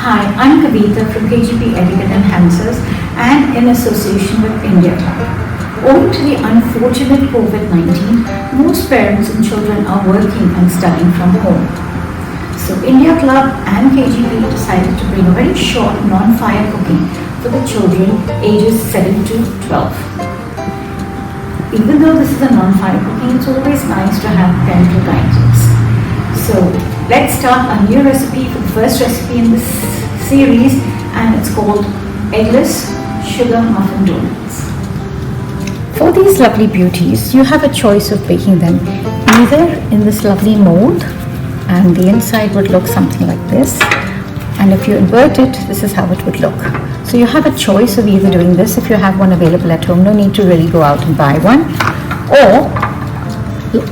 Hi, I'm Kavita from KGP Etiquette Enhancers and in association with India Club. Owing to the unfortunate COVID-19, most parents and children are working and studying from home. So India Club and KGP decided to bring a very short non-fire cooking for the children ages 7 to 12. Even though this is a non-fire cooking, it's always nice to have parental guidance. So let's start a new recipe for the first recipe in this series, and it's called eggless sugar muffin donuts. For these lovely beauties, you have a choice of baking them either in this lovely mold, and the inside would look something like this, and if you invert it, this is how it would look. So you have a choice of either doing this if you have one available at home, no need to really go out and buy one, or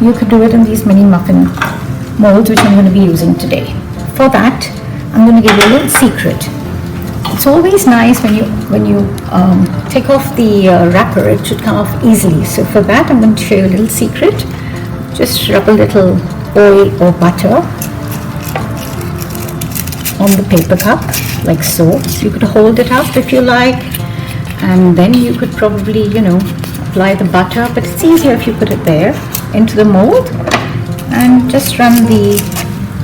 you could do it in these mini muffin molds which I'm going to be using today. For that, I'm going to give you a little secret. It's always nice when you take off the wrapper, it should come off easily. So for that, I'm going to show you a little secret. Just rub a little oil or butter on the paper cup, like so. You could hold it up if you like, and then you could probably, apply the butter, but it's easier if you put it there into the mold and just run the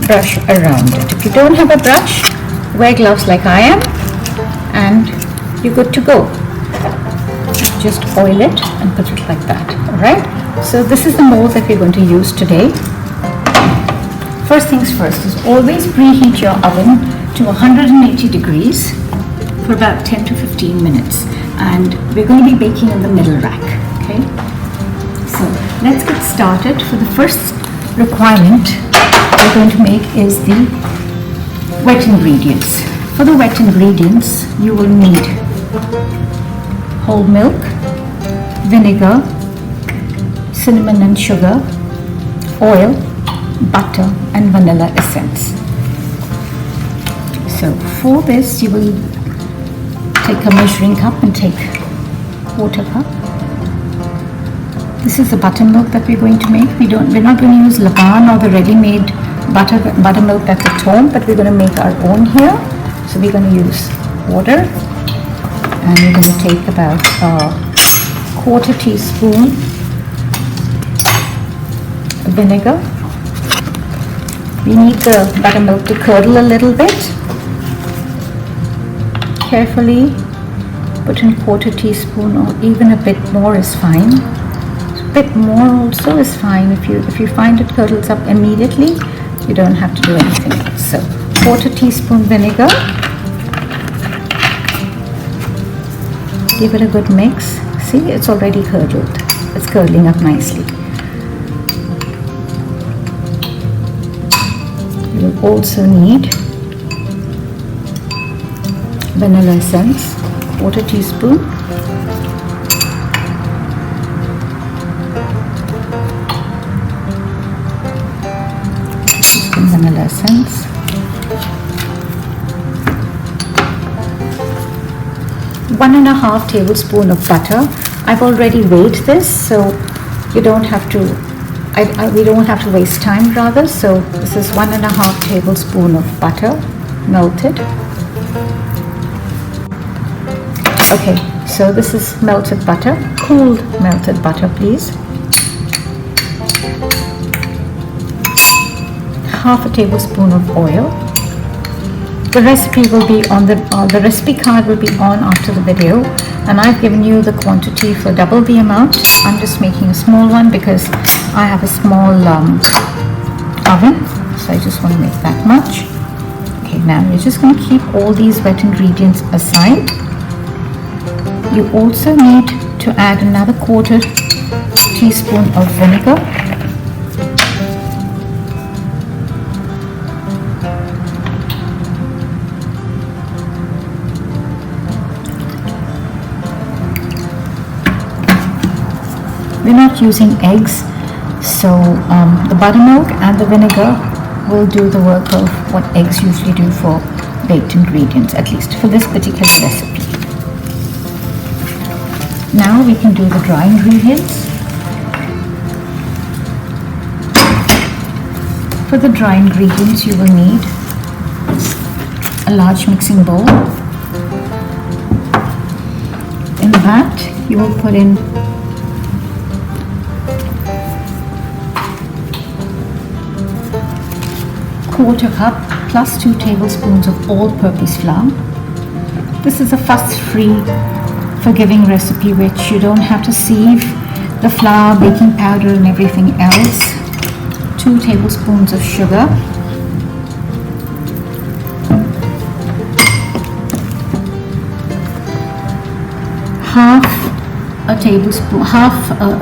brush around it. If you don't have a brush, wear gloves like I am, and you're good to go. Just oil it and put it like that. Alright, so this is the mold that we're going to use today. First things first is always preheat your oven to 180 degrees for about 10 to 15 minutes, and we're going to be baking in the middle rack. Okay, so let's get started. For the first requirement we're going to make is the wet ingredients. For the wet ingredients, you will need whole milk, vinegar, cinnamon and sugar, oil, butter and vanilla essence. So for this, you will take a measuring cup and take quarter cup. This is the buttermilk that we're going to make. We're not going to use Laban or the ready-made buttermilk that's at home, but we're going to make our own here. So we're going to use water, and we're going to take about a quarter teaspoon vinegar. We need the buttermilk to curdle a little bit. Carefully put in quarter teaspoon, or even a bit more is fine. A bit more also is fine. If you find it curdles up immediately, you don't have to do anything else. So quarter teaspoon vinegar. Give it a good mix. See, it's already curdled. It's curdling up nicely. You will also need vanilla essence, quarter teaspoon. Vanilla essence. One and a half tablespoon of butter. I've already weighed this, so you don't have to. We don't have to waste time, rather. So this is 1.5 tablespoon of butter, melted. Okay, so this is melted butter, cooled melted butter, please. Half a tablespoon of oil. The recipe will be on the recipe card will be on after the video, and I've given you the quantity for double the amount. I'm just making a small one because I have a small oven, so I just want to make that much. Okay, now you're just going to keep all these wet ingredients aside. You also need to add another quarter teaspoon of vinegar. We're not using eggs, so the buttermilk and the vinegar will do the work of what eggs usually do for baked ingredients, at least for this particular recipe. Now we can do the dry ingredients. For the dry ingredients, you will need a large mixing bowl. In that, you will put in quarter cup plus 2 tablespoons of all-purpose flour. This is a fuss-free, forgiving recipe which you don't have to sieve the flour, baking powder and everything else. 2 tablespoons of sugar. Half a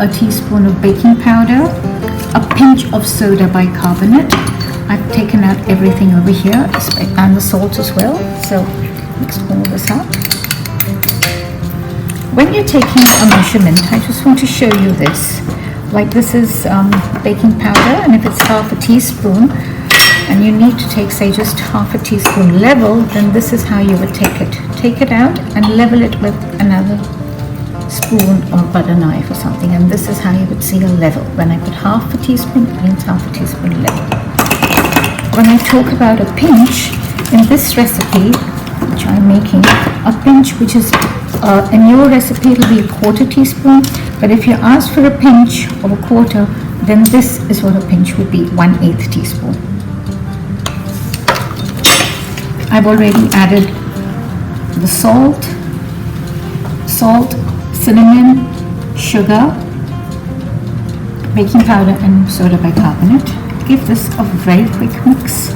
teaspoon of baking powder, a pinch of soda bicarbonate. I've taken out everything over here and the salt as well, so mix all this up. When you're taking a measurement, I just want to show you this. Like this is baking powder, and if it's half a teaspoon and you need to take, say, just half a teaspoon level, then this is how you would take it. Take it out and level it with another spoon or butter knife or something, and this is how you would see a level. When I put half a teaspoon, it means half a teaspoon level. When I talk about a pinch, in this recipe, which I'm making, a pinch, which is, in your recipe it'll be a quarter teaspoon, but if you ask for a pinch of a quarter, then this is what a pinch would be, 1/8 teaspoon. I've already added the salt, cinnamon, sugar, baking powder and soda bicarbonate. Give this a very quick mix.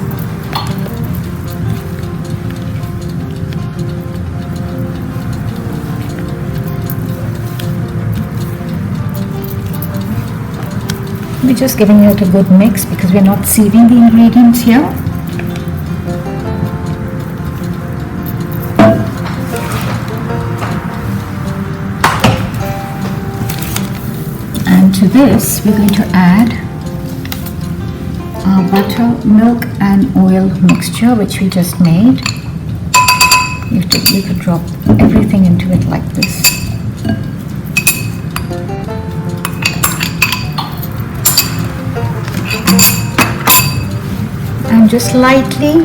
We're just giving it a good mix because we're not sieving the ingredients here. And to this, we're going to add our butter, milk and oil mixture which we just made. You could drop everything into it like this. And just lightly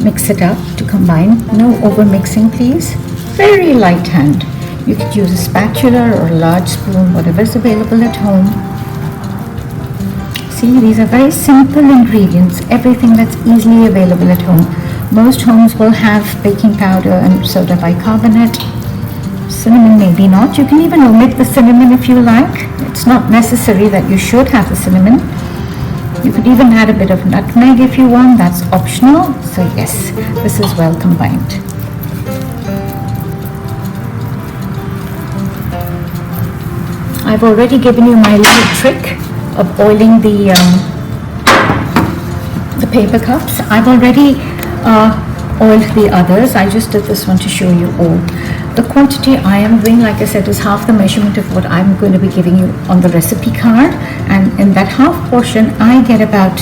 mix it up to combine. No over mixing, please. Very light hand. You could use a spatula or a large spoon, whatever is available at home. See, these are very simple ingredients, everything that's easily available at home. Most homes will have baking powder and soda bicarbonate. Cinnamon maybe not. You can even omit the cinnamon if you like. It's not necessary that you should have the cinnamon. You could even add a bit of nutmeg if you want, that's optional. So yes, this is well combined. I've already given you my little trick of oiling the paper cups. I've already oiled the others. I just did this one to show you all. The quantity I am doing, like I said, is half the measurement of what I'm going to be giving you on the recipe card, and in that half portion I get about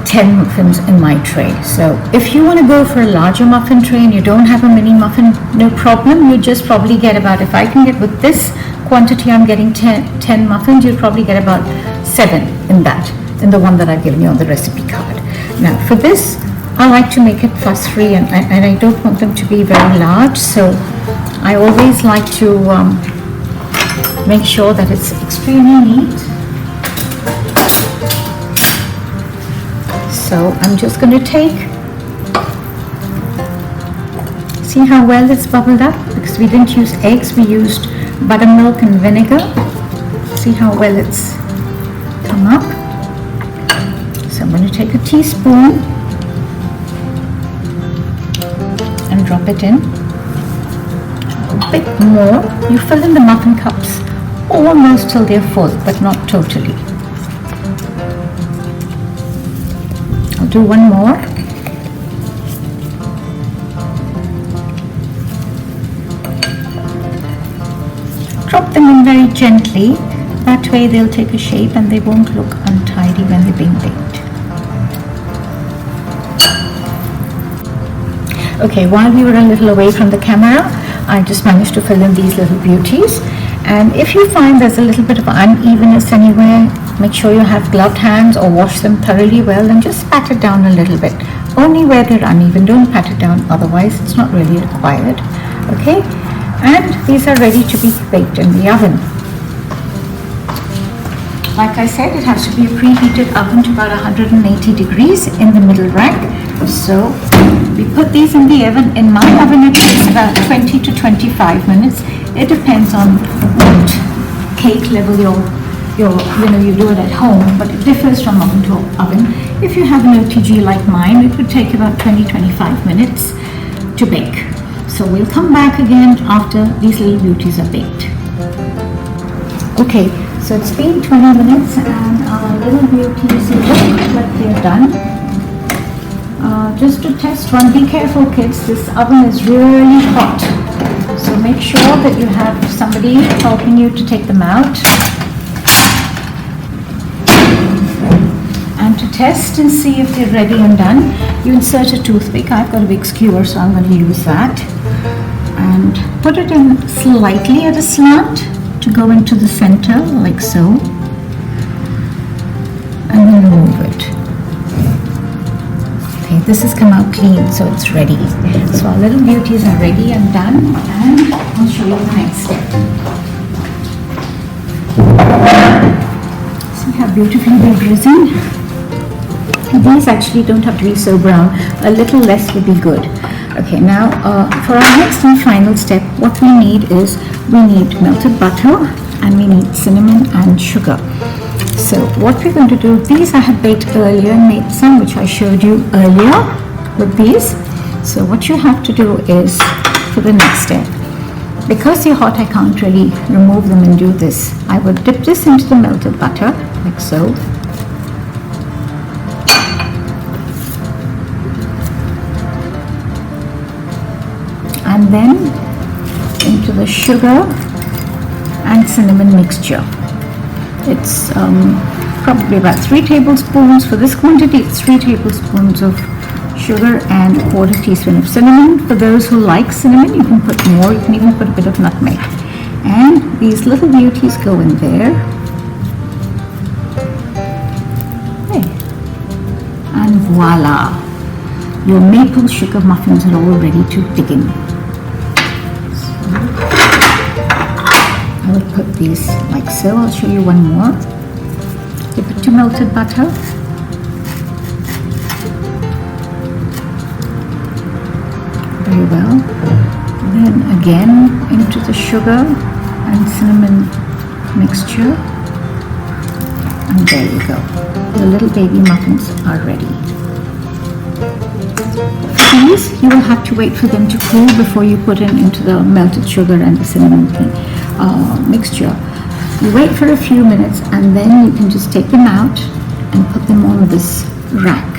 10 muffins in my tray. So if you want to go for a larger muffin tray and you don't have a mini muffin, no problem. You just probably get about, if I can get with this quantity, I'm getting 10 muffins, you'll probably get about 7 in that, in the one that I've given you on the recipe card. Now for this, I like to make it fuss free, and I don't want them to be very large, so I always like to make sure that it's extremely neat. So I'm just going to take, see how well it's bubbled up, because we didn't use eggs, we used buttermilk and vinegar. See how well it's come up. So I'm going to take a teaspoon and drop it in. A bit more. You fill in the muffin cups almost till they're full, but not totally. I'll do one more. Drop them in very gently. That way they'll take a shape and they won't look untidy when they're being baked. Okay, while we were a little away from the camera, I just managed to fill in these little beauties. And if you find there's a little bit of unevenness anywhere, make sure you have gloved hands or wash them thoroughly well, and just pat it down a little bit. Only where they're uneven, don't pat it down, otherwise it's not really required. Okay, and these are ready to be baked in the oven. Like I said, it has to be a preheated oven to about 180 degrees in the middle rack. So we put these in the oven. In my oven it takes about 20 to 25 minutes. It depends on what cake level you do it at home, but it differs from oven to oven. If you have an OTG like mine, it would take about 20-25 minutes to bake. So we'll come back again after these little beauties are baked. Okay, so it's been 20 minutes and our little beauties look like they're done. Just to test one, be careful kids, this oven is really hot. So make sure that you have somebody helping you to take them out. And to test and see if they're ready and done, you insert a toothpick. I've got a big skewer, so I'm going to use that. And put it in slightly at a slant to go into the center, like so. And then remove it. Okay, this has come out clean, so it's ready. So our little beauties are ready and done, and I'll show you the next step. See how beautifully they've risen? These actually don't have to be so brown. A little less would be good. Okay, now for our next and final step, what we need is, we need melted butter and we need cinnamon and sugar. So what we're going to do, these I had baked earlier and made some which I showed you earlier with these. So what you have to do is, for the next step, because they're hot I can't really remove them and do this. I would dip this into the melted butter, like so. And then into the sugar and cinnamon mixture. It's probably about 3 tablespoons. For this quantity, it's 3 tablespoons of sugar and a 1/4 teaspoon of cinnamon. For those who like cinnamon, you can put more. You can even put a bit of nutmeg. And these little beauties go in there. Okay. And voila! Your maple sugar muffins are all ready to begin. I will put these like so. I'll show you one more. Dip it to melted butter. Very well. Then again into the sugar and cinnamon mixture. And there you go. The little baby muffins are ready. These, you will have to wait for them to cool before you put into the melted sugar and the cinnamon mixture. You wait for a few minutes and then you can just take them out and put them on this rack.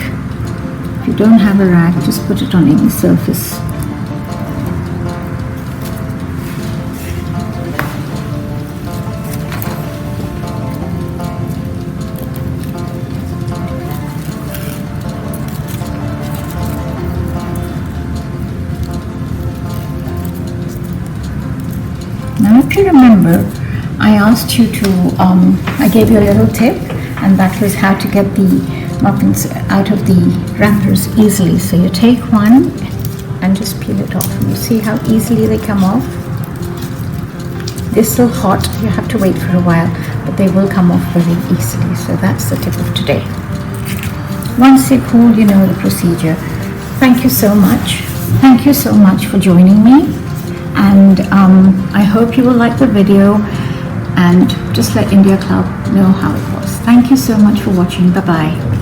If you don't have a rack, just put it on any surface. Now if you remember, I asked you to, I gave you a little tip, and that was how to get the muffins out of the wrappers easily. So you take one and just peel it off. And you see how easily they come off? They're still hot, you have to wait for a while, but they will come off very easily. So that's the tip of today. Once they cool, you know the procedure. Thank you so much. Thank you so much for joining me. And I hope you will like the video, and just let India Club know how it was. Thank you so much for watching. Bye-bye.